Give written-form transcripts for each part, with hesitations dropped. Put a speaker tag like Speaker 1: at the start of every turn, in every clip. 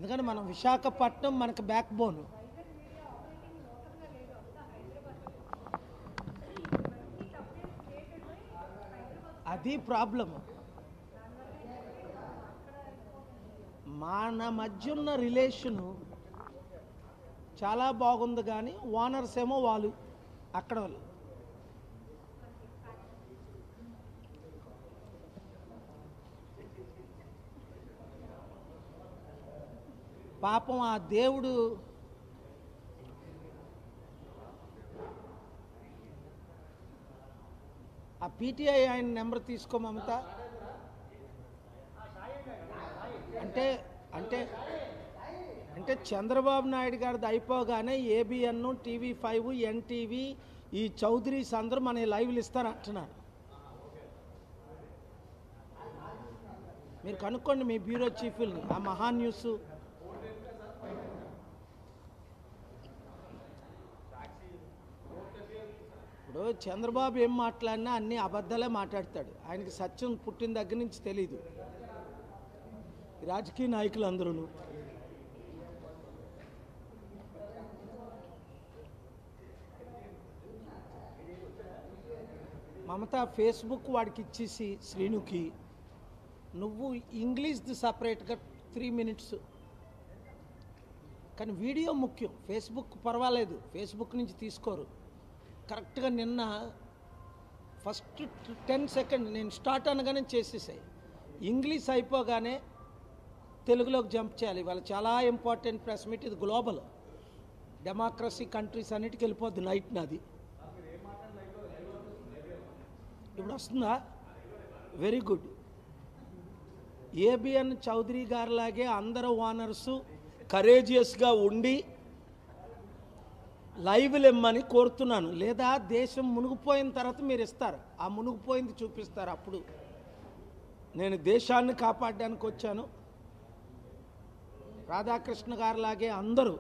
Speaker 1: ఎందుకంటే మనం విశాఖపట్నం మనకు బ్యాక్ బోన్. అది ప్రాబ్లము. మన మధ్య ఉన్న రిలేషను చాలా బాగుంది, కానీ ఓనర్స్ ఏమో వాళ్ళు అక్కడ వాళ్ళు. పాపం ఆ దేవుడు ఆ పీటీఐ ఆయన నెంబర్ తీసుకో మమత. అంటే అంటే అంటే చంద్రబాబు నాయుడు గారిది అయిపోగానే ఏబిఎన్, TV5, ఎన్టీవీ, ఈ చౌదరీస్ అందరూ మన లైవ్లు ఇస్తారంటున్నారు. మీరు కనుక్కోండి మీ బ్యూరో చీఫ్ని, ఆ మహా న్యూస్. ఇప్పుడు చంద్రబాబు ఏం మాట్లాడినా అన్ని అబద్ధాలే మాట్లాడతాడు. ఆయనకి సత్యం పుట్టిన దగ్గర నుంచి తెలీదు. రాజకీయ నాయకులు అందరూ మమత ఫేస్బుక్ వాడికి ఇచ్చేసి శ్రీనుకి, నువ్వు ఇంగ్లీష్ది సపరేట్గా 3 minutes, కానీ వీడియో ముఖ్యం. ఫేస్బుక్ పర్వాలేదు, ఫేస్బుక్ నుంచి తీసుకోరు. కరెక్ట్గా నిన్న ఫస్ట్ 10 seconds నేను స్టార్ట్ అనగానే చేసేసాయి. ఇంగ్లీష్ అయిపోగానే తెలుగులోకి జంప్ చేయాలి. వాళ్ళు చాలా ఇంపార్టెంట్ ప్రెస్ మీట్. ఇది గ్లోబల్ డెమోక్రసీ కంట్రీస్ అన్నిటికి వెళ్ళిపోద్ది నైట్ నాది. ఇప్పుడు వస్తుందా? Very good. ఏబిఎన్ చౌదరి గారిలాగే అందరూ ఓనర్సు కరేజియస్గా ఉండి లైవ్లు ఇమ్మని కోరుతున్నాను. లేదా దేశం మునిగిపోయిన తర్వాత మీరు ఇస్తారు, ఆ మునిగిపోయింది చూపిస్తారు. అప్పుడు నేను దేశాన్ని కాపాడడానికి వచ్చాను. రాధాకృష్ణ గారిలాగే అందరూ,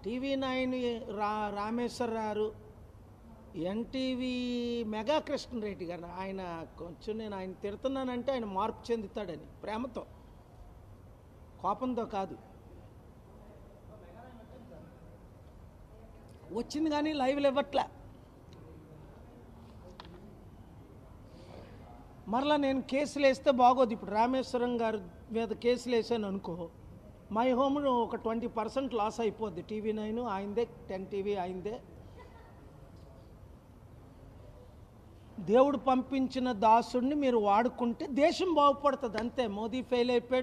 Speaker 1: TV9 రామేశ్వర్ గారు, ఎన్టీవీ మెగా కృష్ణరెడ్డి గారు, ఆయన కొంచెం నేను ఆయన తిడుతున్నానంటే ఆయన మార్పు చెందుతాడని, ప్రేమతో, కోపంతో కాదు. వచ్చింది కానీ లైవ్లు ఇవ్వట్లే. మరలా నేను కేసులు వేస్తే బాగోదు. ఇప్పుడు రామేశ్వరం గారి మీద కేసులు వేసాను అనుకో, మై హోమ్ ఒక 20% లాస్ అయిపోద్ది. TV9 ఆయనదే, 10 TV ఆయనదే. దేవుడు పంపించిన దాసుడిని మీరు వాడుకుంటే దేశం బాగుపడుతుంది. అంతే. మోదీ ఫెయిల్ అయిపోయాడు.